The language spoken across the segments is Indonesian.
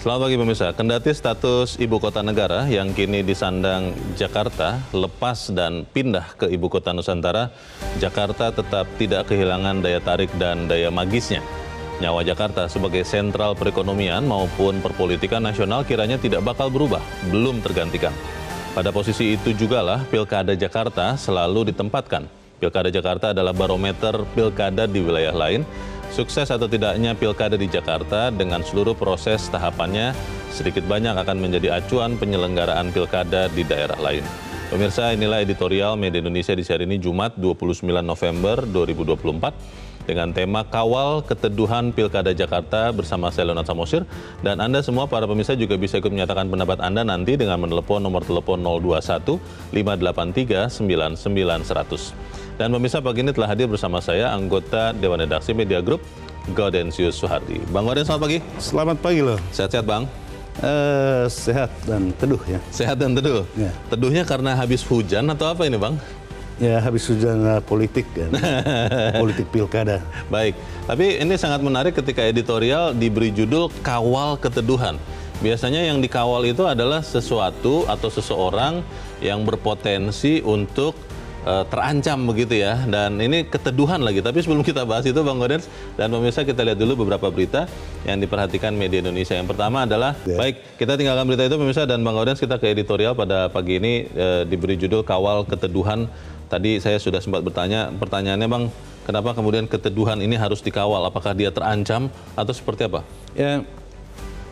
Selamat pagi pemirsa. Kendati status ibu kota negara yang kini disandang Jakarta lepas dan pindah ke ibu kota Nusantara, Jakarta tetap tidak kehilangan daya tarik dan daya magisnya. Nyawa Jakarta sebagai sentral perekonomian maupun perpolitikan nasional kiranya tidak bakal berubah, belum tergantikan. Pada posisi itu jugalah Pilkada Jakarta selalu ditempatkan. Pilkada Jakarta adalah barometer pilkada di wilayah lain. Sukses atau tidaknya pilkada di Jakarta dengan seluruh proses tahapannya sedikit banyak akan menjadi acuan penyelenggaraan pilkada di daerah lain. Pemirsa, inilah editorial Media Indonesia di hari ini Jumat 29 November 2024 dengan tema Kawal Keteduhan Pilkada Jakarta bersama saya Leonard Samosir. Dan Anda semua para pemirsa juga bisa ikut menyatakan pendapat Anda nanti dengan menelepon nomor telepon 021 583 99 100. Dan pemirsa, pagi ini telah hadir bersama saya anggota Dewan Redaksi Media Group, Gaudensius Suhardi. Bang Gauden, selamat pagi. Selamat pagi loh. Sehat-sehat Bang? Sehat dan teduh ya. Sehat dan teduh? Ya. Teduhnya karena habis hujan atau apa ini Bang? Ya habis hujan politik kan, politik pilkada. Baik, tapi ini sangat menarik ketika editorial diberi judul Kawal Keteduhan. Biasanya yang dikawal itu adalah sesuatu atau seseorang yang berpotensi untuk terancam begitu ya, dan ini keteduhan lagi. Tapi sebelum kita bahas itu Bang Gauden dan pemirsa, kita lihat dulu beberapa berita yang diperhatikan Media Indonesia. Yang pertama adalah, baik, kita tinggalkan berita itu pemirsa, dan Bang Gauden kita ke editorial pada pagi ini diberi judul Kawal Keteduhan. Tadi saya sudah sempat bertanya, pertanyaannya Bang, kenapa kemudian keteduhan ini harus dikawal? Apakah dia terancam atau seperti apa? Ya,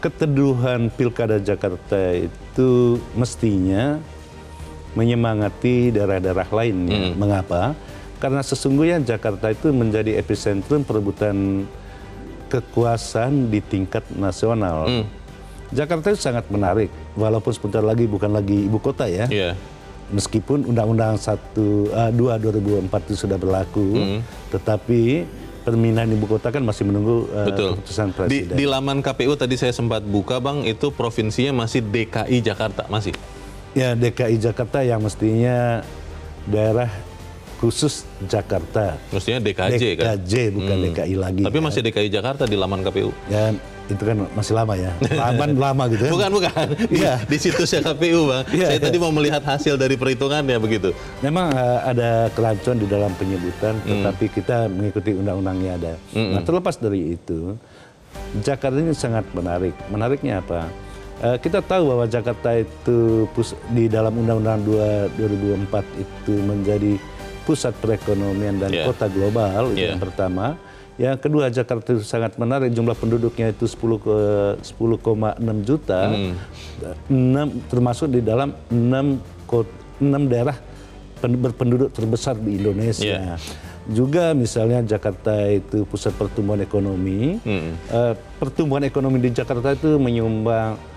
keteduhan Pilkada Jakarta itu mestinya menyemangati daerah-daerah lainnya. Mengapa? Karena sesungguhnya Jakarta itu menjadi epicentrum perebutan kekuasaan di tingkat nasional. Jakarta itu sangat menarik, walaupun sebentar lagi bukan lagi ibu kota ya. Meskipun Undang-Undang 2 2004 itu sudah berlaku, tetapi pemindahan ibu kota kan masih menunggu keputusan presiden. Di laman KPU tadi saya sempat buka Bang, itu provinsinya masih DKI Jakarta, masih? Ya, DKI Jakarta yang mestinya daerah khusus Jakarta. Mestinya DKJ kan? DKJ bukan DKI lagi. Tapi masih DKI Jakarta di laman KPU? Ya, itu kan masih lama ya. Laman lama gitu kan? Bukan. Di situsnya KPU Bang. Saya tadi mau melihat hasil dari perhitungannya begitu. Memang ada kerancuan di dalam penyebutan, tetapi kita mengikuti undang-undangnya ada. Nah, terlepas dari itu, Jakarta ini sangat menarik. Menariknya apa? Kita tahu bahwa Jakarta itu di dalam Undang-Undang 2 2004 itu menjadi pusat perekonomian dan kota global, itu yang pertama. Yang kedua, Jakarta itu sangat menarik, jumlah penduduknya itu 10,6 juta, termasuk di dalam 6 daerah berpenduduk terbesar di Indonesia. Juga misalnya Jakarta itu pusat pertumbuhan ekonomi. Pertumbuhan ekonomi di Jakarta itu menyumbang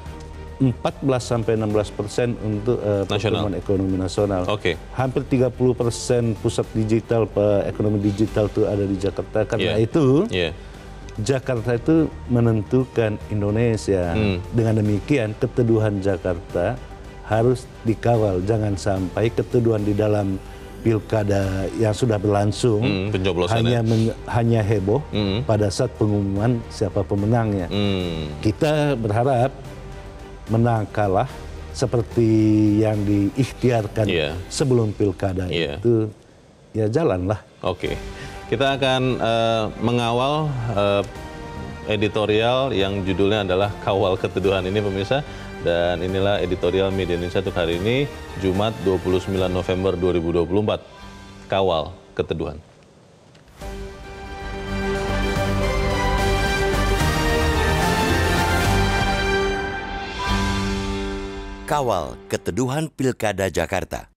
14-16% untuk pertumbuhan ekonomi nasional. Hampir 30% pusat digital, ekonomi digital itu ada di Jakarta. Karena itu Jakarta itu menentukan Indonesia. Dengan demikian keteduhan Jakarta harus dikawal. Jangan sampai keteduhan di dalam pilkada yang sudah berlangsung hanya heboh pada saat pengumuman siapa pemenangnya. Kita berharap menang kalah seperti yang diikhtiarkan sebelum pilkada itu ya jalanlah. Kita akan mengawal editorial yang judulnya adalah Kawal Keteduhan ini pemirsa, dan inilah editorial Media Indonesia untuk hari ini Jumat 29 November 2024. Kawal Keteduhan. Kawal Keteduhan Pilkada Jakarta.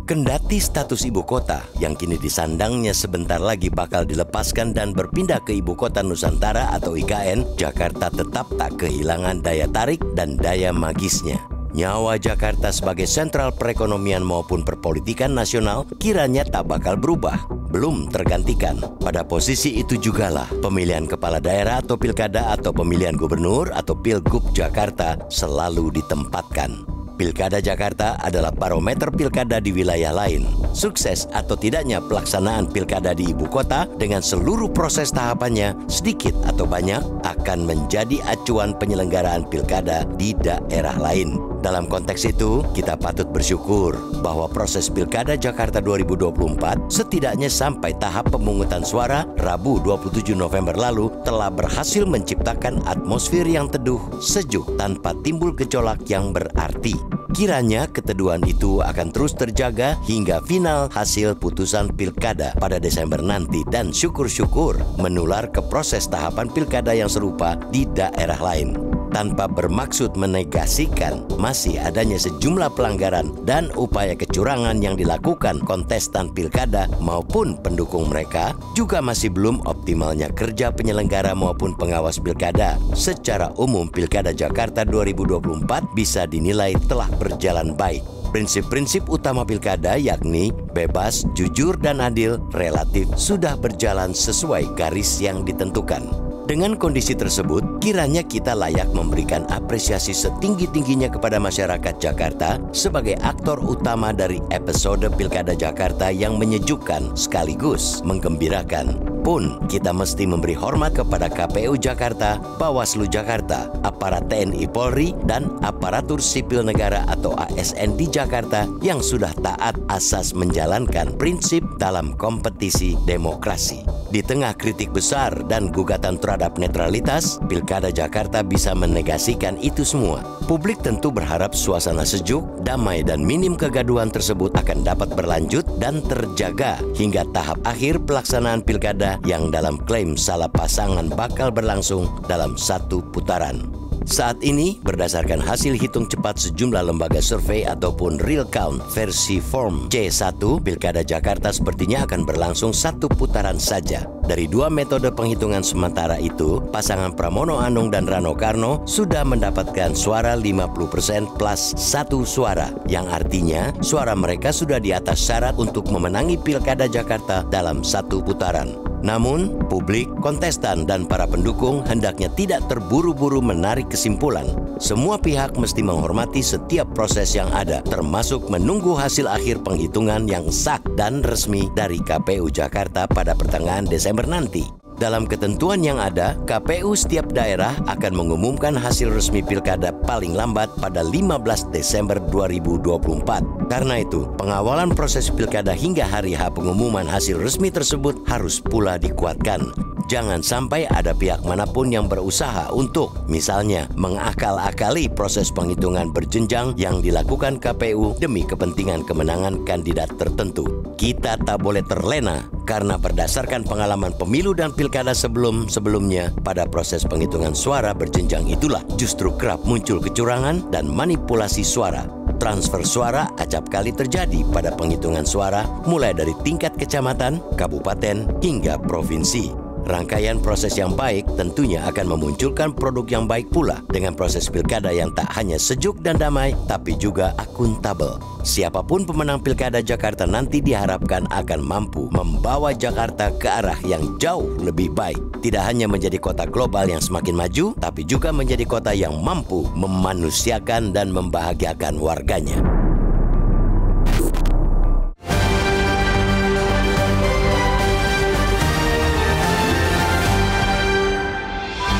Kendati status ibu kota yang kini disandangnya sebentar lagi bakal dilepaskan dan berpindah ke ibu kota Nusantara atau IKN, Jakarta tetap tak kehilangan daya tarik dan daya magisnya. Nyawa Jakarta sebagai sentral perekonomian maupun perpolitikan nasional kiranya tak bakal berubah, belum tergantikan. Pada posisi itu jugalah pemilihan kepala daerah atau pilkada atau pemilihan gubernur atau Pilgub Jakarta selalu ditempatkan. Pilkada Jakarta adalah barometer pilkada di wilayah lain. Sukses atau tidaknya pelaksanaan pilkada di ibu kota dengan seluruh proses tahapannya, sedikit atau banyak, akan menjadi acuan penyelenggaraan pilkada di daerah lain. Dalam konteks itu, kita patut bersyukur bahwa proses Pilkada Jakarta 2024 setidaknya sampai tahap pemungutan suara Rabu 27 November lalu telah berhasil menciptakan atmosfer yang teduh, sejuk tanpa timbul gejolak yang berarti. Kiranya keteduhan itu akan terus terjaga hingga final hasil putusan pilkada pada Desember nanti dan syukur-syukur menular ke proses tahapan pilkada yang serupa di daerah lain. Tanpa bermaksud menegasikan masih adanya sejumlah pelanggaran dan upaya kecurangan yang dilakukan kontestan pilkada maupun pendukung mereka, juga masih belum optimalnya kerja penyelenggara maupun pengawas pilkada. Secara umum Pilkada Jakarta 2024 bisa dinilai telah berjalan baik. Prinsip-prinsip utama pilkada yakni bebas, jujur, dan adil relatif sudah berjalan sesuai garis yang ditentukan. Dengan kondisi tersebut, kiranya kita layak memberikan apresiasi setinggi-tingginya kepada masyarakat Jakarta sebagai aktor utama dari episode Pilkada Jakarta yang menyejukkan sekaligus menggembirakan. Pun kita mesti memberi hormat kepada KPU Jakarta, Bawaslu Jakarta, aparat TNI Polri, dan aparatur sipil negara atau ASN di Jakarta yang sudah taat asas menjalankan prinsip dalam kompetisi demokrasi. Di tengah kritik besar dan gugatan terhadap netralitas, Pilkada Jakarta bisa menegasikan itu semua. Publik tentu berharap suasana sejuk, damai, dan minim kegaduhan tersebut akan dapat berlanjut dan terjaga hingga tahap akhir pelaksanaan pilkada yang dalam klaim salah pasangan bakal berlangsung dalam satu putaran. Saat ini, berdasarkan hasil hitung cepat sejumlah lembaga survei ataupun real count versi form C1, Pilkada Jakarta sepertinya akan berlangsung satu putaran saja. Dari dua metode penghitungan sementara itu, pasangan Pramono Anung dan Rano Karno sudah mendapatkan suara 50% plus 1 suara, yang artinya suara mereka sudah di atas syarat untuk memenangi Pilkada Jakarta dalam satu putaran. Namun, publik, kontestan, dan para pendukung hendaknya tidak terburu-buru menarik kesimpulan. Semua pihak mesti menghormati setiap proses yang ada, termasuk menunggu hasil akhir penghitungan yang sah dan resmi dari KPU Jakarta pada pertengahan Desember nanti. Dalam ketentuan yang ada, KPU setiap daerah akan mengumumkan hasil resmi pilkada paling lambat pada 15 Desember 2024. Karena itu, pengawalan proses pilkada hingga hari H pengumuman hasil resmi tersebut harus pula dikuatkan. Jangan sampai ada pihak manapun yang berusaha untuk, misalnya, mengakal-akali proses penghitungan berjenjang yang dilakukan KPU demi kepentingan kemenangan kandidat tertentu. Kita tak boleh terlena karena berdasarkan pengalaman pemilu dan pilkada sebelum-sebelumnya, pada proses penghitungan suara berjenjang itulah justru kerap muncul kecurangan dan manipulasi suara. Transfer suara acap kali terjadi pada penghitungan suara mulai dari tingkat kecamatan, kabupaten, hingga provinsi. Rangkaian proses yang baik tentunya akan memunculkan produk yang baik pula dengan proses pilkada yang tak hanya sejuk dan damai, tapi juga akuntabel. Siapapun pemenang Pilkada Jakarta nanti diharapkan akan mampu membawa Jakarta ke arah yang jauh lebih baik. Tidak hanya menjadi kota global yang semakin maju, tapi juga menjadi kota yang mampu memanusiakan dan membahagiakan warganya.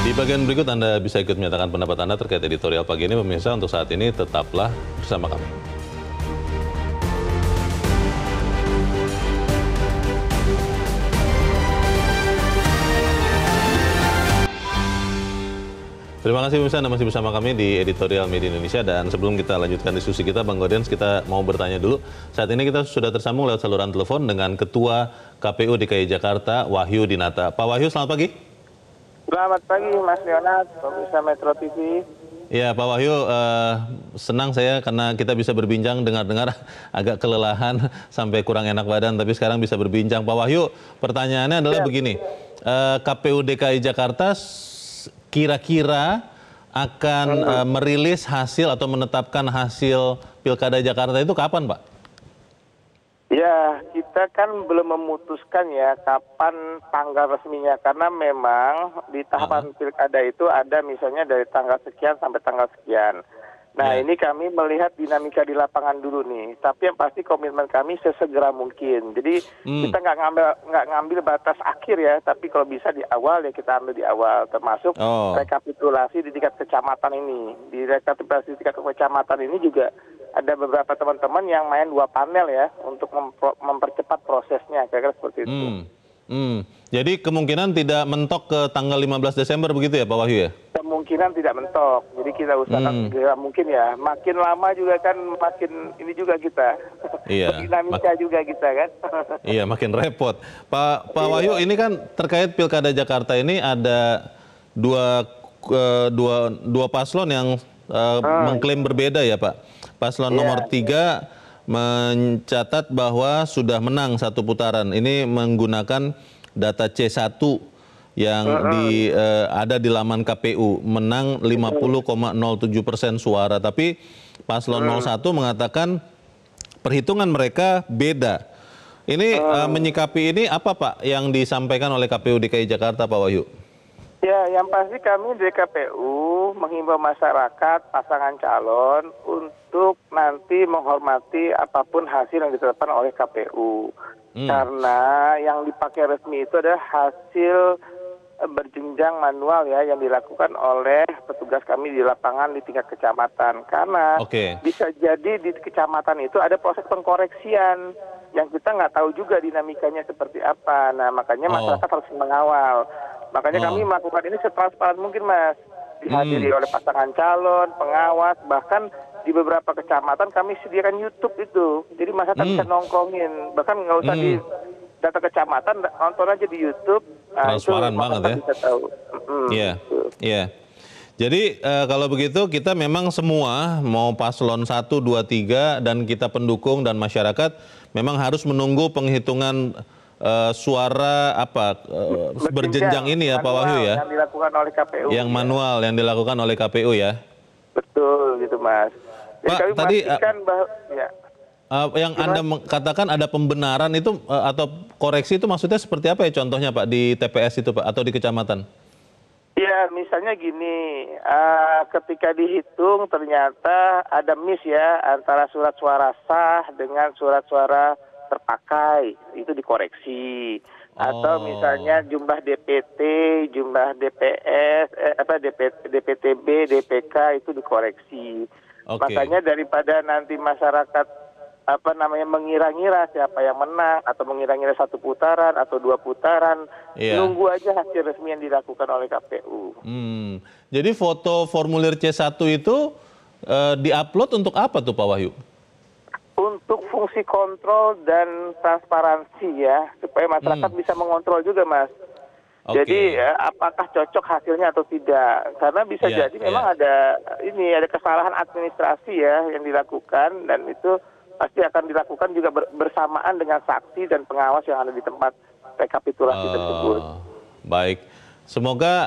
Di bagian berikut Anda bisa ikut menyatakan pendapat Anda terkait editorial pagi ini. Pemirsa, untuk saat ini tetaplah bersama kami. Terima kasih pemirsa, Anda masih bersama kami di Editorial Media Indonesia. Dan sebelum kita lanjutkan diskusi kita, Bang Gaudens, kita mau bertanya dulu. Saat ini kita sudah tersambung lewat saluran telepon dengan Ketua KPU DKI Jakarta, Wahyu Dinata. Pak Wahyu, selamat pagi. Selamat pagi Mas Leonard, pemirsa Metro TV. Ya Pak Wahyu, senang saya karena kita bisa berbincang, dengar-dengar agak kelelahan sampai kurang enak badan, tapi sekarang bisa berbincang. Pak Wahyu, pertanyaannya adalah begini, KPU DKI Jakarta kira-kira akan merilis hasil atau menetapkan hasil Pilkada Jakarta itu kapan Pak? Ya, kita kan belum memutuskan ya kapan tanggal resminya, karena memang di tahapan pilkada itu ada misalnya dari tanggal sekian sampai tanggal sekian. Nah, ini kami melihat dinamika di lapangan dulu nih. Tapi yang pasti komitmen kami sesegera mungkin. Jadi kita nggak ngambil batas akhir ya, tapi kalau bisa di awal ya kita ambil di awal, termasuk rekapitulasi di tingkat kecamatan ini. Di rekapitulasi di tingkat kecamatan ini juga ada beberapa teman-teman yang main 2 panel ya untuk mempercepat prosesnya, kira-kira seperti itu. Jadi kemungkinan tidak mentok ke tanggal 15 Desember begitu ya Pak Wahyu ya? Kemungkinan tidak mentok. Jadi kita usahakan segera mungkin ya. Makin lama juga kan makin ini juga kita. Iya. Dinamika juga kita kan. Iya, makin repot. Pak Wahyu, ini kan terkait Pilkada Jakarta ini ada dua paslon yang mengklaim berbeda ya Pak. Paslon nomor 3 mencatat bahwa sudah menang 1 putaran. Ini menggunakan data C1 yang ada di laman KPU, menang 50,07% suara. Tapi paslon 01 mengatakan perhitungan mereka beda. Ini menyikapi ini apa Pak yang disampaikan oleh KPU DKI Jakarta, Pak Wahyu? Ya, yang pasti kami di KPU menghimbau masyarakat, pasangan calon untuk nanti menghormati apapun hasil yang ditetapkan oleh KPU. Karena yang dipakai resmi itu adalah hasil berjenjang manual ya yang dilakukan oleh petugas kami di lapangan di tingkat kecamatan. Karena bisa jadi di kecamatan itu ada proses pengkoreksian yang kita nggak tahu juga dinamikanya seperti apa. Nah, makanya masyarakat harus mengawal. Makanya kami melakukan ini setransparan mungkin, Mas. Dihadiri oleh pasangan calon, pengawas, bahkan di beberapa kecamatan kami sediakan YouTube itu. Jadi masyarakat bisa nongkrongin. Bahkan nggak usah di data kecamatan, nonton aja di YouTube. Transparan banget ya. Bisa tahu. Iya. Jadi kalau begitu kita memang semua mau paslon 1, 2, 3 dan kita pendukung dan masyarakat memang harus menunggu penghitungan suara berjenjang ini ya Pak Wahyu ya. Yang dilakukan oleh KPU. Yang manual yang dilakukan oleh KPU ya. Betul gitu Mas. Pak, tadi yang Gimana? Anda katakan ada pembenaran itu atau koreksi itu maksudnya seperti apa ya contohnya Pak di TPS itu Pak atau di kecamatan? Ya, misalnya gini, ketika dihitung ternyata ada miss ya antara surat suara sah dengan surat suara terpakai, itu dikoreksi. Atau misalnya jumlah DPT, jumlah DPS, DPTB, DPK itu dikoreksi. Makanya daripada nanti masyarakat mengira-ngira siapa yang menang atau mengira-ngira 1 putaran atau 2 putaran, nunggu aja hasil resmi yang dilakukan oleh KPU. Jadi foto formulir C1 itu diupload untuk apa tuh Pak Wahyu? Untuk fungsi kontrol dan transparansi ya, supaya masyarakat bisa mengontrol juga Mas. Jadi apakah cocok hasilnya atau tidak? Karena bisa jadi memang ada kesalahan administrasi ya yang dilakukan, dan itu pasti akan dilakukan juga bersamaan dengan saksi dan pengawas yang ada di tempat rekapitulasi tersebut. Baik, semoga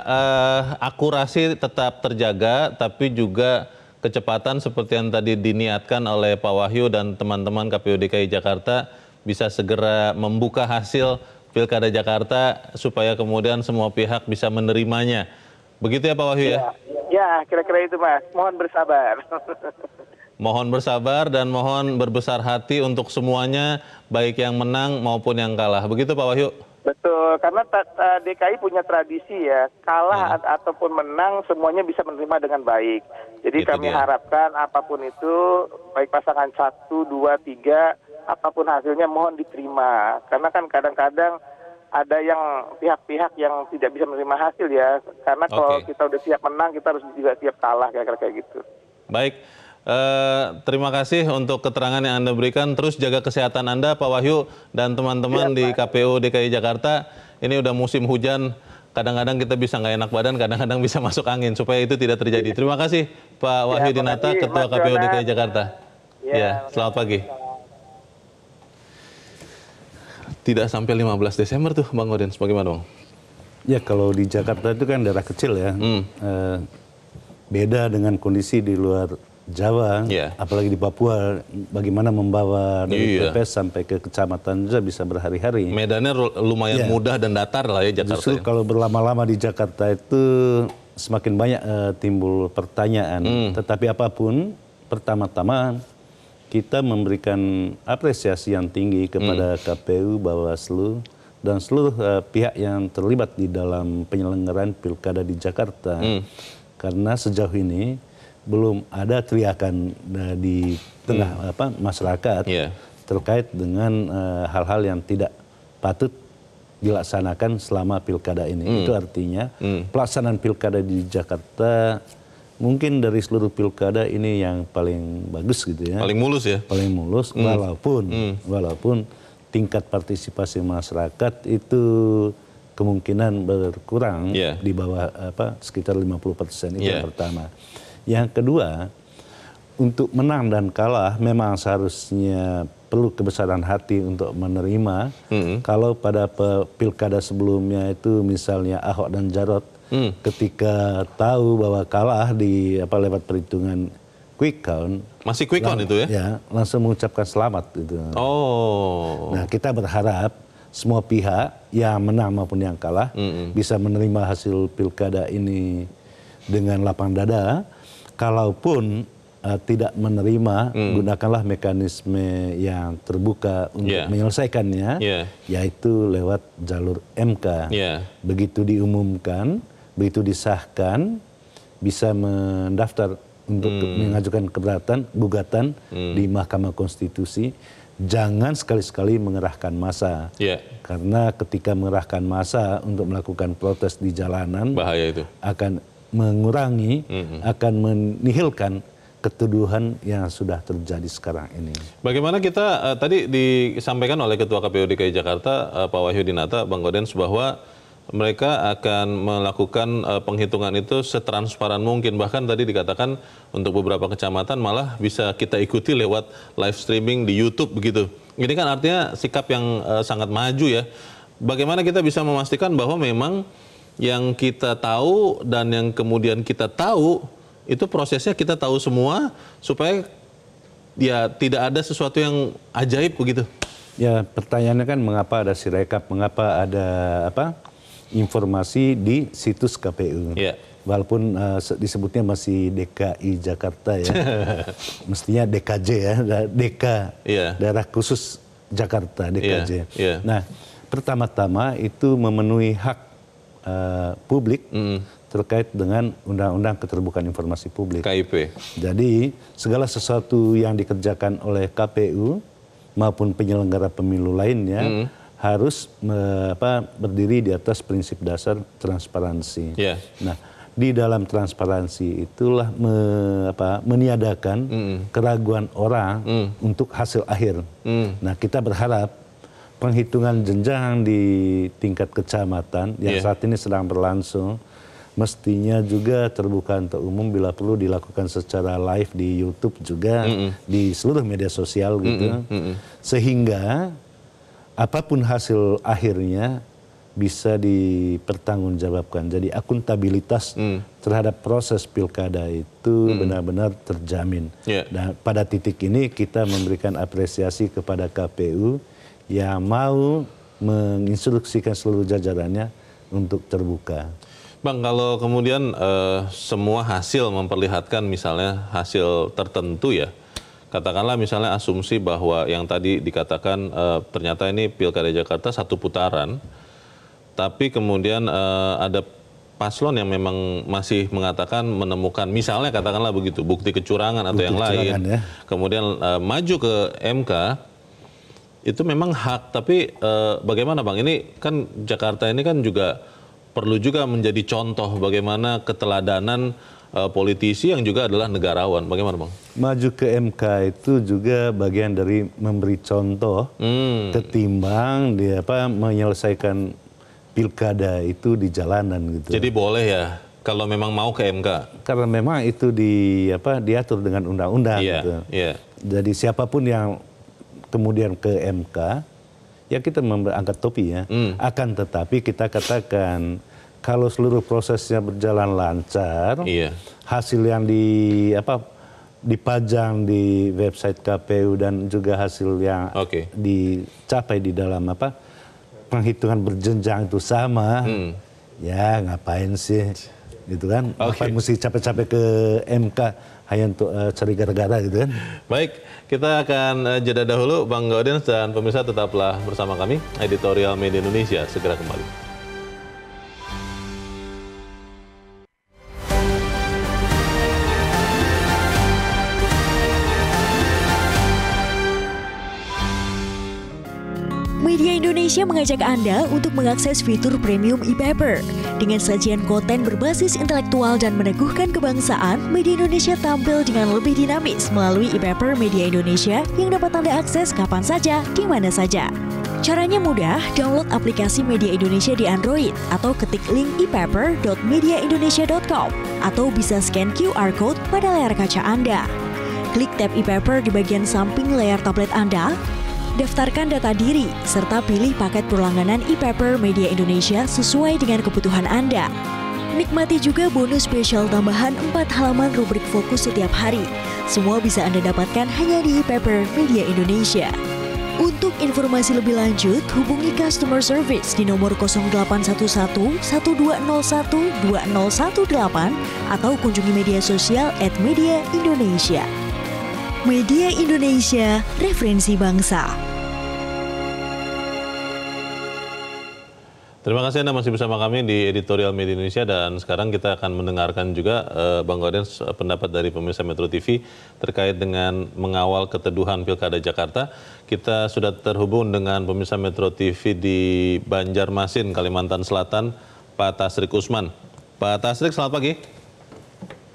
akurasi tetap terjaga, tapi juga kecepatan seperti yang tadi diniatkan oleh Pak Wahyu dan teman-teman KPU DKI Jakarta bisa segera membuka hasil Pilkada Jakarta supaya kemudian semua pihak bisa menerimanya. Begitu ya Pak Wahyu ya? Ya, kira-kira itu Mas. Mohon bersabar. Mohon bersabar dan mohon berbesar hati untuk semuanya, baik yang menang maupun yang kalah. Begitu Pak Wahyu? Betul, karena DKI punya tradisi ya, kalah ataupun menang semuanya bisa menerima dengan baik. Jadi kami harapkan apapun itu, baik pasangan 1, 2, 3, apapun hasilnya mohon diterima. Karena kan kadang-kadang ada yang pihak-pihak yang tidak bisa menerima hasil ya. Karena kalau kita udah siap menang, kita harus juga siap kalah kayak gitu. Baik. Terima kasih untuk keterangan yang Anda berikan. Terus jaga kesehatan Anda, Pak Wahyu, dan teman-teman di KPU DKI Jakarta. Ini udah musim hujan, kadang-kadang kita bisa nggak enak badan, kadang-kadang bisa masuk angin, supaya itu tidak terjadi. Terima kasih Pak Wahyu Dinata, Ketua KPU DKI Jakarta. Ya, selamat pagi. Tidak sampai 15 Desember tuh Bang Odens, bagaimana Bang? Ya kalau di Jakarta itu kan daerah kecil ya, beda dengan kondisi di luar Jawa, apalagi di Papua, bagaimana membawa dari TPS sampai ke kecamatan juga bisa berhari-hari. Medannya lumayan mudah dan datar lah ya Jakarta. Justru kalau berlama-lama di Jakarta itu semakin banyak timbul pertanyaan. Tetapi apapun, pertama-tama kita memberikan apresiasi yang tinggi kepada KPU, Bawaslu, dan seluruh pihak yang terlibat di dalam penyelenggaraan pilkada di Jakarta. Karena sejauh ini belum ada teriakan di tengah masyarakat terkait dengan hal-hal yang tidak patut dilaksanakan selama pilkada ini. Itu artinya pelaksanaan pilkada di Jakarta mungkin dari seluruh pilkada ini yang paling bagus gitu ya. Paling mulus ya? Paling mulus, walaupun tingkat partisipasi masyarakat itu kemungkinan berkurang di bawah sekitar 50%, itu yang pertama. Yang kedua, untuk menang dan kalah memang seharusnya perlu kebesaran hati untuk menerima. Kalau pada pilkada sebelumnya itu misalnya Ahok dan Jarot ketika tahu bahwa kalah di lewat perhitungan quick count. Masih quick count itu ya? Ya, langsung mengucapkan selamat itu. Oh. Nah, kita berharap semua pihak yang menang maupun yang kalah bisa menerima hasil pilkada ini dengan lapang dada. Kalaupun tidak menerima, gunakanlah mekanisme yang terbuka untuk menyelesaikannya, yaitu lewat jalur MK. Begitu diumumkan, begitu disahkan, bisa mendaftar untuk mengajukan keberatan, gugatan di Mahkamah Konstitusi. Jangan sekali-sekali mengerahkan massa. Karena ketika mengerahkan massa untuk melakukan protes di jalanan, bahaya itu. Akan mengurangi, akan menihilkan ketuduhan yang sudah terjadi sekarang ini. Bagaimana kita, tadi disampaikan oleh Ketua KPU DKI Jakarta, Pak Wahyu Dinata, Bang Gaudens, bahwa mereka akan melakukan penghitungan itu setransparan mungkin. Bahkan tadi dikatakan untuk beberapa kecamatan malah bisa kita ikuti lewat live streaming di YouTube begitu. Ini kan artinya sikap yang sangat maju ya. Bagaimana kita bisa memastikan bahwa memang yang kita tahu dan yang kemudian kita tahu itu prosesnya kita tahu semua supaya ya tidak ada sesuatu yang ajaib begitu. Ya, pertanyaannya kan mengapa ada sirekap, mengapa ada informasi di situs KPU. Walaupun disebutnya masih DKI Jakarta ya. Mestinya DKJ ya, DK, daerah khusus Jakarta, DKJ. Nah, pertama-tama itu memenuhi hak publik terkait dengan Undang-Undang Keterbukaan Informasi Publik. KIP. Jadi segala sesuatu yang dikerjakan oleh KPU maupun penyelenggara pemilu lainnya harus berdiri di atas prinsip dasar transparansi. Nah, di dalam transparansi itulah meniadakan keraguan orang untuk hasil akhir. Nah, kita berharap penghitungan jenjang di tingkat kecamatan yang saat ini sedang berlangsung mestinya juga terbuka untuk umum, bila perlu dilakukan secara live di YouTube juga, di seluruh media sosial gitu, sehingga apapun hasil akhirnya bisa dipertanggungjawabkan. Jadi akuntabilitas terhadap proses pilkada itu benar-benar terjamin. Dan pada titik ini kita memberikan apresiasi kepada KPU yang mau menginstruksikan seluruh jajarannya untuk terbuka. Bang, kalau kemudian semua hasil memperlihatkan misalnya hasil tertentu ya, katakanlah misalnya asumsi bahwa yang tadi dikatakan ternyata ini Pilkada Jakarta satu putaran, tapi kemudian ada paslon yang memang masih mengatakan menemukan, misalnya katakanlah begitu, bukti kecurangan atau yang lain, kemudian maju ke MK, itu memang hak, tapi bagaimana Bang, ini kan Jakarta ini kan juga perlu juga menjadi contoh bagaimana keteladanan politisi yang juga adalah negarawan. Bagaimana Bang? Maju ke MK itu juga bagian dari memberi contoh ketimbang dia menyelesaikan pilkada itu di jalanan gitu. Jadi boleh ya kalau memang mau ke MK? Karena memang itu diatur dengan undang-undang gitu. Jadi siapapun yang kemudian ke MK, ya kita angkat topi ya. Akan tetapi kita katakan kalau seluruh prosesnya berjalan lancar, hasil yang dipajang di website KPU dan juga hasil yang Oke. dicapai di dalam penghitungan berjenjang itu sama, ya ngapain sih, gitu kan? Ngapain mesti capek-capek ke MK hanya untuk cari gara-gara gitu kan? Baik, kita akan jeda dahulu, Bang Gaudens dan pemirsa tetaplah bersama kami. Editorial Media Indonesia segera kembali. Media Indonesia mengajak Anda untuk mengakses fitur premium e-paper. Dengan sajian konten berbasis intelektual dan meneguhkan kebangsaan, Media Indonesia tampil dengan lebih dinamis melalui e-paper Media Indonesia yang dapat Anda akses kapan saja, di mana saja. Caranya mudah, download aplikasi Media Indonesia di Android atau ketik link e-paper.mediaindonesia.com atau bisa scan QR Code pada layar kaca Anda. Klik tab e-paper di bagian samping layar tablet Anda, daftarkan data diri, serta pilih paket berlangganan e-paper Media Indonesia sesuai dengan kebutuhan Anda. Nikmati juga bonus spesial tambahan 4 halaman rubrik fokus setiap hari. Semua bisa Anda dapatkan hanya di e-paper Media Indonesia. Untuk informasi lebih lanjut, hubungi customer service di nomor 0811 1201 2018 atau kunjungi media sosial @Media Indonesia. Media Indonesia, referensi bangsa. Terima kasih Anda masih bersama kami di Editorial Media Indonesia, dan sekarang kita akan mendengarkan juga Bang Gaudens pendapat dari pemirsa Metro TV terkait dengan mengawal keteduhan Pilkada Jakarta. Kita sudah terhubung dengan pemirsa Metro TV di Banjarmasin, Kalimantan Selatan, Pak Tasrik Usman. Pak Tasrik, selamat pagi.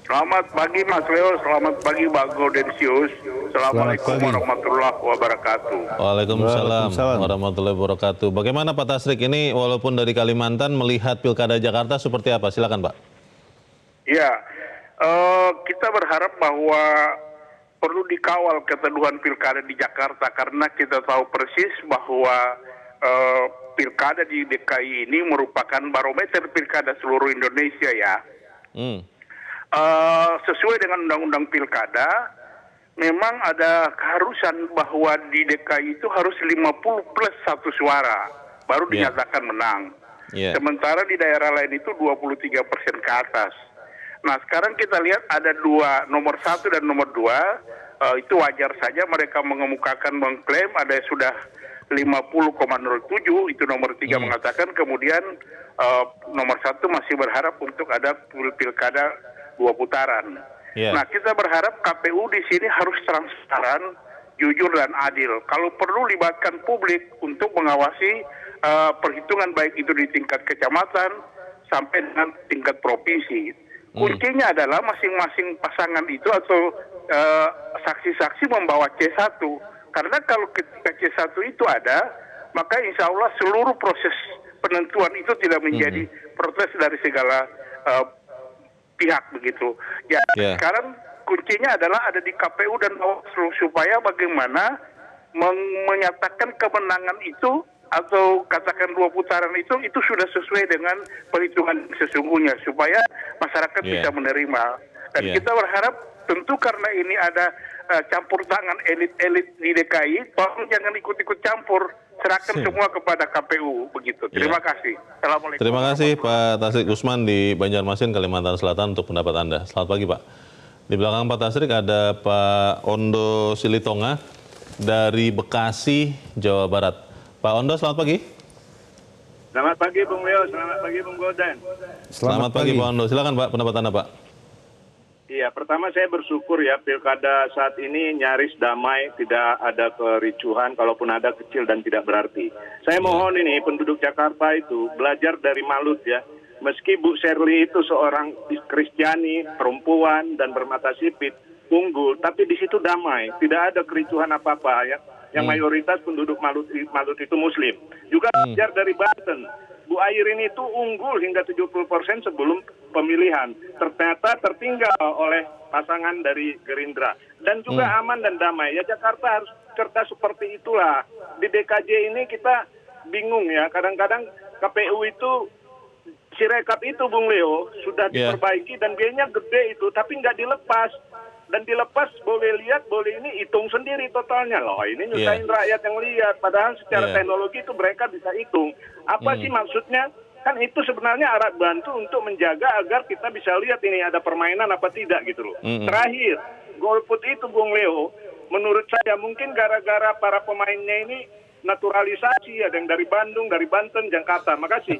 Selamat pagi Mas Leo, selamat pagi Pak Gaudensius. Assalamualaikum warahmatullahi wabarakatuh. Waalaikumsalam warahmatullahi wabarakatuh. Bagaimana Pak Tasrik, ini walaupun dari Kalimantan melihat Pilkada Jakarta seperti apa? Silakan Pak. Ya, kita berharap bahwa perlu dikawal keteduhan Pilkada di Jakarta karena kita tahu persis bahwa Pilkada di DKI ini merupakan barometer Pilkada seluruh Indonesia ya. Sesuai dengan Undang-Undang Pilkada, memang ada keharusan bahwa di DKI itu harus 50 plus 1 suara, baru dinyatakan menang. Sementara di daerah lain itu 23% ke atas. Nah sekarang kita lihat ada dua, nomor 1 dan nomor 2, itu wajar saja mereka mengemukakan, mengklaim ada yang sudah 50,07, itu nomor 3 mengatakan, kemudian nomor 1 masih berharap untuk ada pilkada 2 putaran. Nah, kita berharap KPU di sini harus transparan, jujur dan adil. Kalau perlu libatkan publik untuk mengawasi perhitungan baik itu di tingkat kecamatan sampai dengan tingkat provinsi. Kuncinya adalah masing-masing pasangan itu atau saksi-saksi membawa C1. Karena kalau ketika C1 itu ada, maka insya Allah seluruh proses penentuan itu tidak menjadi protes dari segala pihak begitu. Ya, sekarang kuncinya adalah ada di KPU dan Bawaslu supaya bagaimana menyatakan kemenangan itu atau katakan 2 putaran itu sudah sesuai dengan perhitungan sesungguhnya supaya masyarakat bisa menerima. Dan kita berharap tentu karena ini ada campur tangan elit-elit di DKI, tolong jangan ikut-ikut campur. Serahkan semua kepada KPU begitu. Terima kasih. Assalamualaikum. Terima kasih Pak Tasrik Usman di Banjarmasin, Kalimantan Selatan untuk pendapat Anda. Selamat pagi Pak. Di belakang Pak Tasrik ada Pak Ondo Silitonga dari Bekasi, Jawa Barat. Pak Ondo, selamat pagi. Selamat pagi Bung Leo, selamat pagi Bung Golden. Selamat pagi Pak Ondo. Silakan Pak pendapat Anda Pak. Iya, pertama saya bersyukur ya Pilkada saat ini nyaris damai, tidak ada kericuhan, kalaupun ada kecil dan tidak berarti. Saya mohon ini penduduk Jakarta itu belajar dari Malut ya. Meski Bu Sherly itu seorang Kristiani, perempuan dan bermata sipit, unggul, tapi di situ damai, tidak ada kericuhan apa-apa ya. Yang mayoritas penduduk Malut itu Muslim. Juga belajar dari Banten. Bu Airin itu unggul hingga 70% sebelum pemilihan. Ternyata tertinggal oleh pasangan dari Gerindra. Dan juga aman dan damai. Ya Jakarta harus cerdas seperti itulah. Di DKJ ini kita bingung ya. Kadang-kadang KPU itu, Sirekap itu Bung Leo, sudah diperbaiki dan biayanya gede itu. Tapi nggak dilepas. dan dilepas, boleh lihat, boleh ini, hitung sendiri totalnya. Loh, ini nyusahin rakyat yang lihat. Padahal secara teknologi itu mereka bisa hitung. Apa sih maksudnya? Kan itu sebenarnya alat bantu untuk menjaga agar kita bisa lihat ini ada permainan apa tidak gitu loh. Terakhir, golput itu Bung Leo, menurut saya mungkin gara-gara para pemainnya ini naturalisasi, ada yang dari Bandung, dari Banten, Jakarta. Makasih.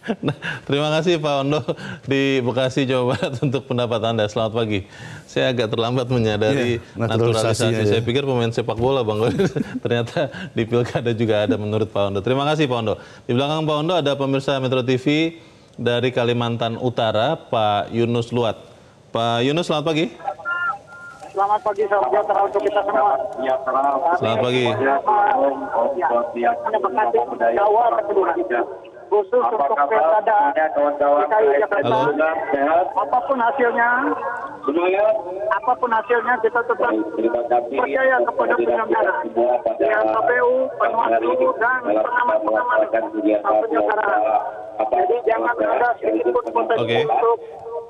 Nah, terima kasih Pak Ondo di Bekasi, Jawa Barat untuk pendapat Anda. Selamat pagi. Saya agak terlambat menyadari naturalisasi. Saya pikir pemain sepak bola, Bang. Ternyata di Pilkada juga ada menurut Pak Ondo. Terima kasih Pak Ondo. Di belakang Pak Ondo ada pemirsa Metro TV dari Kalimantan Utara, Pak Yunus Luat. Pak Yunus, selamat pagi. Selamat pagi, salam sejahtera untuk kita semua. Selamat pagi. Jawa kedua. Khusus untuk pilkada DKI Jakarta, apapun hasilnya kita tetap percaya kepada penyelenggara, ya KPU, Panwaslu dan pengamat-pengamat penyelenggara. Jadi jangan ada sedikit pun potensi untuk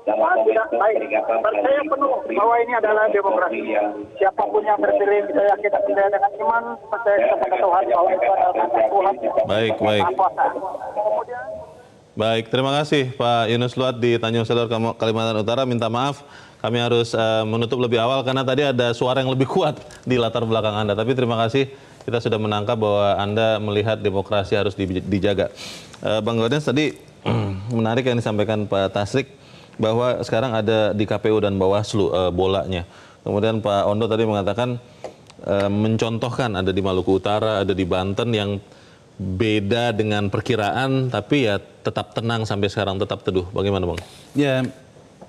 tidak baik. Percaya penuh bahwa ini adalah demokrasi. Siapapun yang terpilih, saya yakin tidak dengan iman, percaya kepada Tuhan bahwa itu adalah Tuhan. Baik. Baik, terima kasih Pak Yunus Luat di Tanjung Selor, Kalimantan Utara. Minta maaf, kami harus menutup lebih awal karena tadi ada suara yang lebih kuat di latar belakang Anda. Tapi terima kasih, kita sudah menangkap bahwa Anda melihat demokrasi harus dijaga. Bang Gaudens, tadi menarik yang disampaikan Pak Tasrik, bahwa sekarang ada di KPU dan Bawaslu bolanya. Kemudian Pak Ondo tadi mengatakan mencontohkan ada di Maluku Utara, ada di Banten yang beda dengan perkiraan, tapi ya tetap tenang sampai sekarang, tetap teduh. Bagaimana Bang? Ya,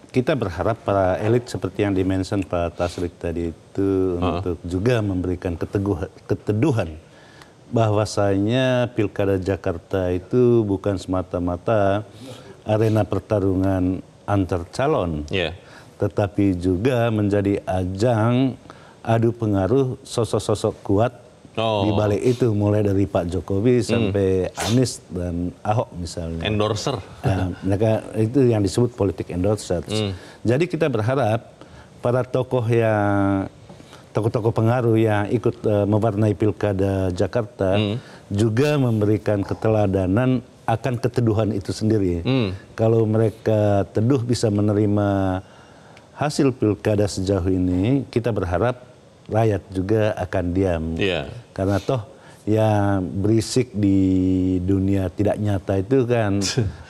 kita berharap para elit seperti yang dimention Pak Tasrik tadi itu untuk juga memberikan keteduhan bahwasanya Pilkada Jakarta itu bukan semata-mata arena pertarungan antar calon, tetapi juga menjadi ajang adu pengaruh sosok-sosok kuat di balik itu, mulai dari Pak Jokowi sampai Anies dan Ahok misalnya. Endorser. Mereka itu yang disebut politik endorsers. Jadi kita berharap para tokoh pengaruh yang ikut mewarnai Pilkada Jakarta juga memberikan keteladanan akan keteduhan itu sendiri. Kalau mereka teduh bisa menerima hasil pilkada sejauh ini, kita berharap rakyat juga akan diam. Karena toh yang berisik di dunia tidak nyata itu kan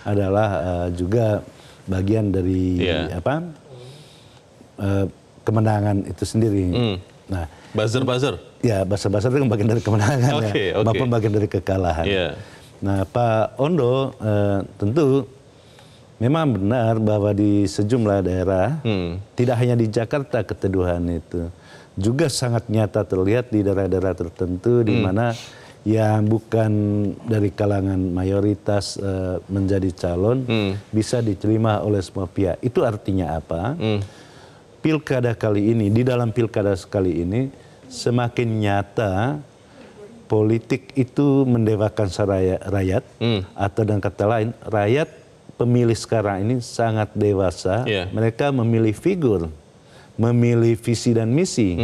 adalah juga bagian dari kemenangan itu sendiri. Nah, buzzer-buzzer? Ya, buzzer-buzzer itu kan bagian dari kemenangan maupun bagian dari kekalahan. Nah, Pak Ondo tentu memang benar bahwa di sejumlah daerah, tidak hanya di Jakarta keteduhan itu, juga sangat nyata terlihat di daerah-daerah tertentu di mana yang bukan dari kalangan mayoritas menjadi calon bisa diterima oleh semua pihak. Itu artinya apa? Pilkada kali ini, di dalam pilkada sekali ini, semakin nyata politik itu mendewakan rakyat, atau dengan kata lain, rakyat pemilih sekarang ini sangat dewasa. Mereka memilih figur, memilih visi dan misi,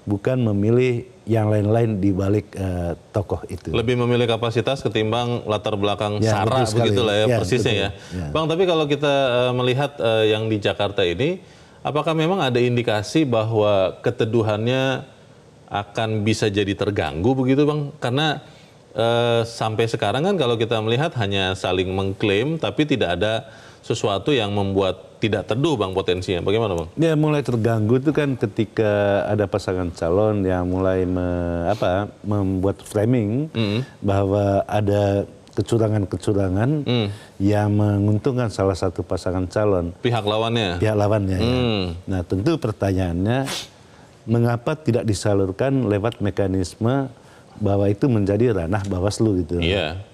bukan memilih yang lain-lain di balik tokoh itu. Lebih memilih kapasitas ketimbang latar belakang sara, begitulah ya, persisnya ya. Bang, tapi kalau kita melihat yang di Jakarta ini, apakah memang ada indikasi bahwa keteduhannya akan bisa jadi terganggu begitu Bang? Karena sampai sekarang kan kalau kita melihat hanya saling mengklaim tapi tidak ada sesuatu yang membuat tidak teduh Bang potensinya. Bagaimana Bang? Ya, mulai terganggu itu kan ketika ada pasangan calon yang mulai membuat framing bahwa ada kecurangan-kecurangan yang menguntungkan salah satu pasangan calon. Pihak lawannya? Pihak lawannya, Nah, tentu pertanyaannya, mengapa tidak disalurkan lewat mekanisme bahwa itu menjadi ranah Bawaslu gitu?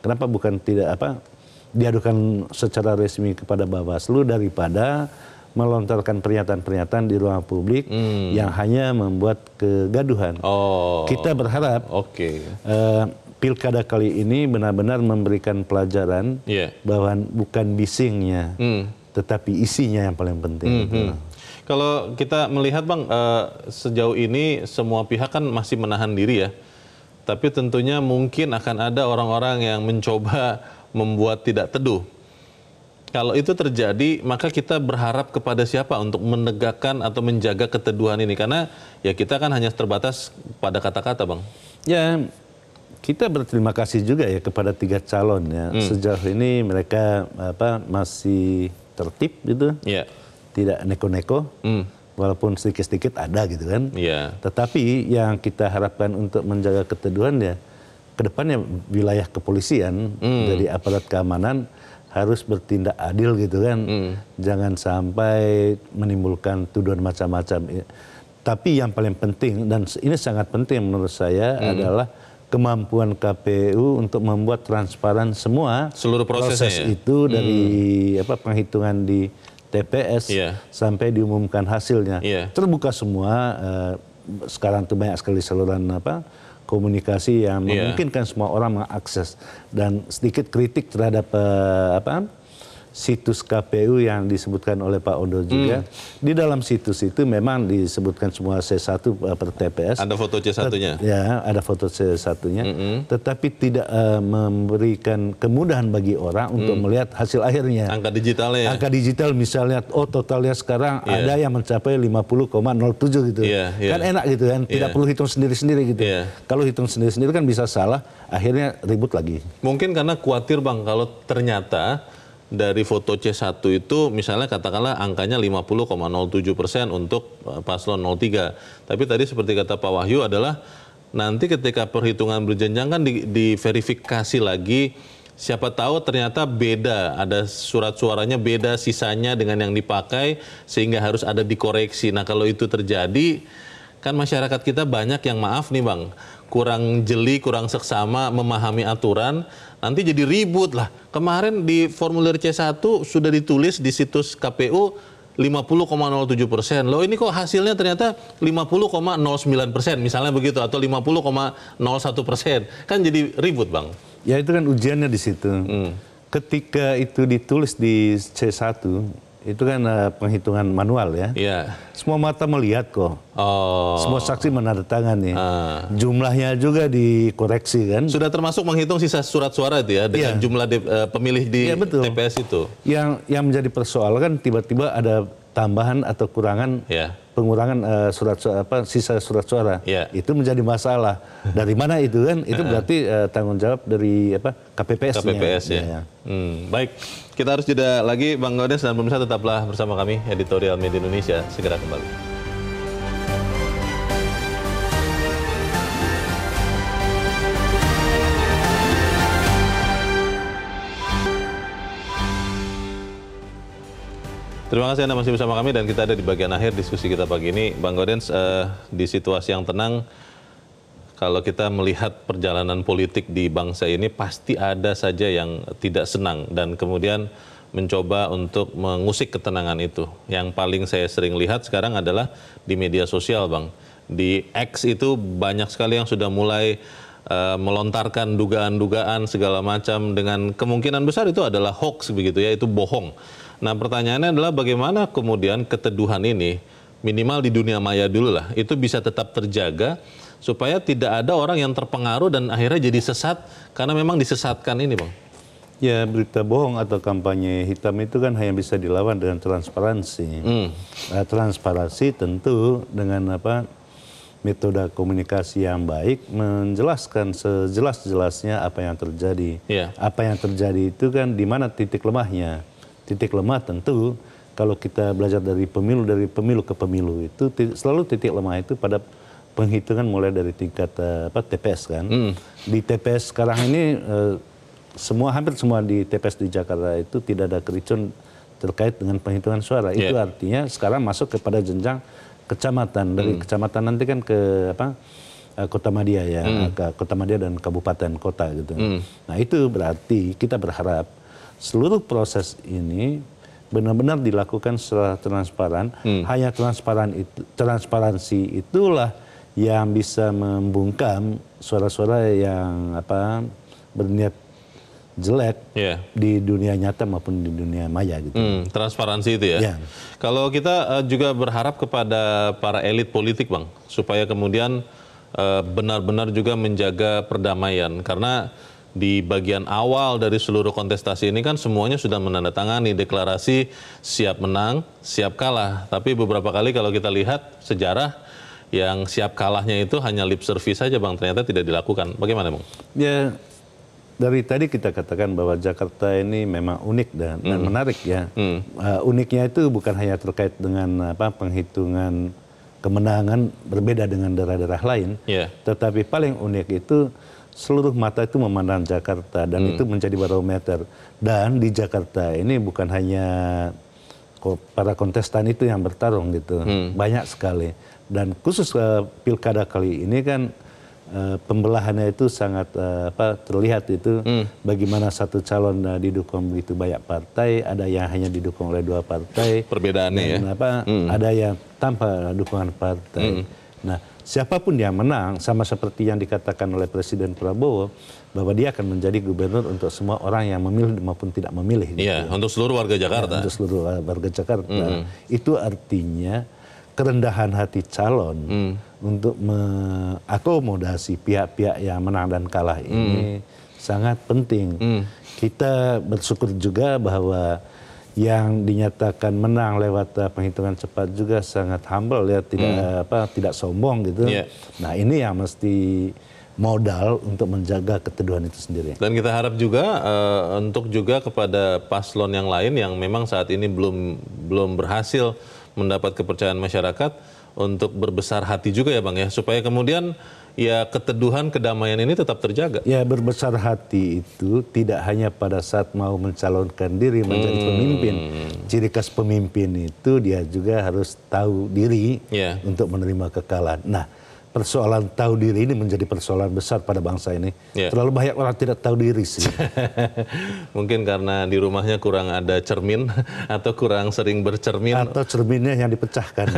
Kenapa bukan diadukan secara resmi kepada Bawaslu daripada melontarkan pernyataan-pernyataan di ruang publik yang hanya membuat kegaduhan? Kita berharap pilkada kali ini benar-benar memberikan pelajaran bahwa bukan bisingnya, tetapi isinya yang paling penting. Kalau kita melihat Bang, sejauh ini semua pihak kan masih menahan diri ya. Tapi tentunya mungkin akan ada orang-orang yang mencoba membuat tidak teduh. Kalau itu terjadi, maka kita berharap kepada siapa untuk menegakkan atau menjaga keteduhan ini? Karena ya kita kan hanya terbatas pada kata-kata Bang. Ya, kita berterima kasih juga ya kepada 3 calon ya. Sejauh ini mereka masih tertib gitu. Yeah. Tidak neko-neko, walaupun sedikit-sedikit ada gitu kan. Yeah. Tetapi yang kita harapkan untuk menjaga keteduhan ya, kedepannya wilayah kepolisian dari aparat keamanan harus bertindak adil gitu kan. Jangan sampai menimbulkan tuduhan macam-macam. Tapi yang paling penting, dan ini sangat penting menurut saya adalah kemampuan KPU untuk membuat transparan semua seluruh proses itu dari penghitungan di TPS sampai diumumkan hasilnya. Terbuka semua, sekarang tuh banyak sekali saluran komunikasi yang memungkinkan semua orang mengakses. Dan sedikit kritik terhadap situs KPU yang disebutkan oleh Pak Odo juga. Di dalam situs itu memang disebutkan semua C1 per TPS. Ada foto C1-nya? Ya, ada foto C1-nya. Tetapi tidak memberikan kemudahan bagi orang untuk melihat hasil akhirnya. Angka digitalnya ya? Angka digital misalnya, totalnya sekarang ada yang mencapai 50,07 gitu. Kan enak gitu kan, tidak perlu hitung sendiri-sendiri gitu. Kalau hitung sendiri-sendiri kan bisa salah, akhirnya ribut lagi. Mungkin karena khawatir Bang, kalau ternyata dari foto C1 itu misalnya katakanlah angkanya 50,07% untuk paslon 03. Tapi tadi seperti kata Pak Wahyu adalah nanti ketika perhitungan berjenjang kan diverifikasi lagi, siapa tahu ternyata beda, ada surat suaranya beda sisanya dengan yang dipakai sehingga harus ada dikoreksi. Nah kalau itu terjadi kan masyarakat kita banyak yang maaf nih Bang, kurang jeli, kurang seksama memahami aturan, nanti jadi ribut lah. Kemarin di formulir C1 sudah ditulis di situs KPU 50,07%. Loh ini kok hasilnya ternyata 50,09% misalnya begitu, atau 50,01%. Kan jadi ribut Bang. Ya itu kan ujiannya di situ. Ketika itu ditulis di C1, itu kan penghitungan manual ya. Semua mata melihat kok. Semua saksi menandatangani. Jumlahnya juga dikoreksi kan. Sudah termasuk menghitung sisa surat suara itu ya dengan jumlah pemilih di TPS itu. Yang menjadi persoalan kan tiba-tiba ada tambahan atau kurangan pengurangan sisa surat suara. Itu menjadi masalah. Dari mana itu kan? Itu berarti tanggung jawab dari KPPS-nya. KPPS ya. Baik, kita harus jeda lagi Bang Gaudens, dan pemirsa tetaplah bersama kami Editorial Media Indonesia, segera kembali. Terima kasih Anda masih bersama kami, dan kita ada di bagian akhir diskusi kita pagi ini. Bang Gaudens, di situasi yang tenang, kalau kita melihat perjalanan politik di bangsa ini pasti ada saja yang tidak senang dan kemudian mencoba untuk mengusik ketenangan itu. Yang paling saya sering lihat sekarang adalah di media sosial Bang. Di X itu banyak sekali yang sudah mulai melontarkan dugaan-dugaan segala macam dengan kemungkinan besar itu adalah hoax begitu ya, itu bohong. Nah pertanyaannya adalah bagaimana kemudian keteduhan ini, minimal di dunia maya dulu lah, itu bisa tetap terjaga supaya tidak ada orang yang terpengaruh dan akhirnya jadi sesat karena memang disesatkan ini Bang. Ya, berita bohong atau kampanye hitam itu kan hanya bisa dilawan dengan transparansi. Transparansi tentu dengan metode komunikasi yang baik, menjelaskan sejelas-jelasnya apa yang terjadi. Apa yang terjadi itu kan di mana titik lemahnya. Titik lemah tentu kalau kita belajar dari pemilu ke pemilu itu selalu titik lemah itu pada penghitungan mulai dari tingkat TPS kan. Di TPS sekarang ini hampir semua di TPS di Jakarta itu tidak ada kericuan terkait dengan penghitungan suara. Itu artinya sekarang masuk kepada jenjang kecamatan. Dari kecamatan nanti kan ke Kota Madia ya, ke Kota Madia dan kabupaten kota gitu. Nah itu berarti kita berharap seluruh proses ini benar-benar dilakukan secara transparan. Hanya transparansi itulah yang bisa membungkam suara-suara yang berniat jelek di dunia nyata maupun di dunia maya gitu. Transparansi itu ya. Kalau kita juga berharap kepada para elit politik Bang, supaya kemudian benar-benar juga menjaga perdamaian, karena di bagian awal dari seluruh kontestasi ini kan semuanya sudah menandatangani deklarasi siap menang, siap kalah. Tapi beberapa kali kalau kita lihat sejarah, yang siap kalahnya itu hanya lip service saja Bang, ternyata tidak dilakukan. Bagaimana Bang? Ya, dari tadi kita katakan bahwa Jakarta ini memang unik dan menarik ya. Uniknya itu bukan hanya terkait dengan penghitungan kemenangan berbeda dengan daerah-daerah lain, tetapi paling unik itu seluruh mata itu memandang Jakarta dan itu menjadi barometer. Dan di Jakarta ini bukan hanya para kontestan itu yang bertarung gitu, banyak sekali. Dan khusus pilkada kali ini kan pembelahannya itu sangat terlihat itu bagaimana satu calon didukung begitu banyak partai, ada yang hanya didukung oleh 2 partai. Perbedaannya dan, ada yang tanpa dukungan partai. Nah, siapapun yang menang, sama seperti yang dikatakan oleh Presiden Prabowo, bahwa dia akan menjadi gubernur untuk semua orang yang memilih maupun tidak memilih. Iya, untuk seluruh warga Jakarta. Untuk seluruh warga Jakarta. Itu artinya kerendahan hati calon untuk mengakomodasi pihak-pihak yang menang dan kalah ini sangat penting. Kita bersyukur juga bahwa yang dinyatakan menang lewat penghitungan cepat juga sangat humble ya, tidak sombong gitu. Nah, ini yang mesti modal untuk menjaga keteduhan itu sendiri. Dan kita harap juga untuk juga kepada paslon yang lain yang memang saat ini belum berhasil mendapat kepercayaan masyarakat untuk berbesar hati juga ya Bang ya, supaya kemudian ya keteduhan kedamaian ini tetap terjaga. Ya, berbesar hati itu tidak hanya pada saat mau mencalonkan diri menjadi pemimpin. Ciri khas pemimpin itu dia juga harus tahu diri untuk menerima kekalahan. Nah, persoalan tahu diri ini menjadi persoalan besar pada bangsa ini. Terlalu banyak orang tidak tahu diri sih. Mungkin karena di rumahnya kurang ada cermin atau kurang sering bercermin. Atau cerminnya yang dipecahkan.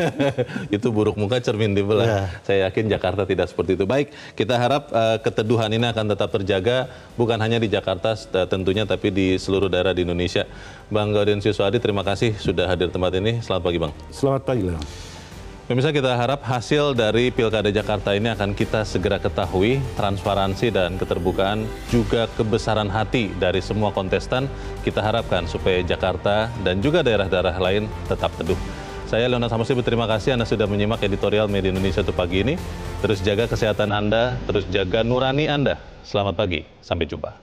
Itu buruk muka cermin dibelah. Saya yakin Jakarta tidak seperti itu. Baik, kita harap keteduhan ini akan tetap terjaga, bukan hanya di Jakarta tentunya, tapi di seluruh daerah di Indonesia. Bang Gaudensius Suhadi, terima kasih sudah hadir tempat ini. Selamat pagi Bang. Selamat pagi Leon. Pemirsa, kita harap hasil dari Pilkada Jakarta ini akan kita segera ketahui, transparansi dan keterbukaan, juga kebesaran hati dari semua kontestan. Kita harapkan supaya Jakarta dan juga daerah-daerah lain tetap teduh. Saya Leonard Samusi, berterima kasih Anda sudah menyimak editorial Media Indonesia untuk pagi ini. Terus jaga kesehatan Anda, terus jaga nurani Anda. Selamat pagi, sampai jumpa.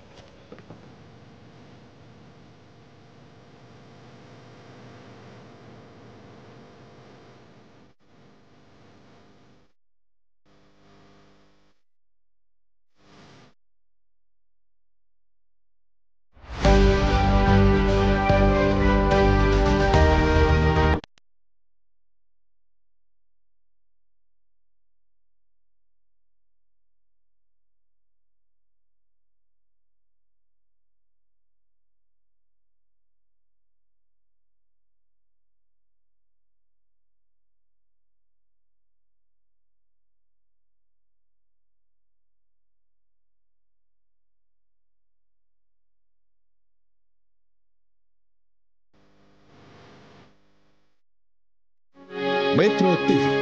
Metro TV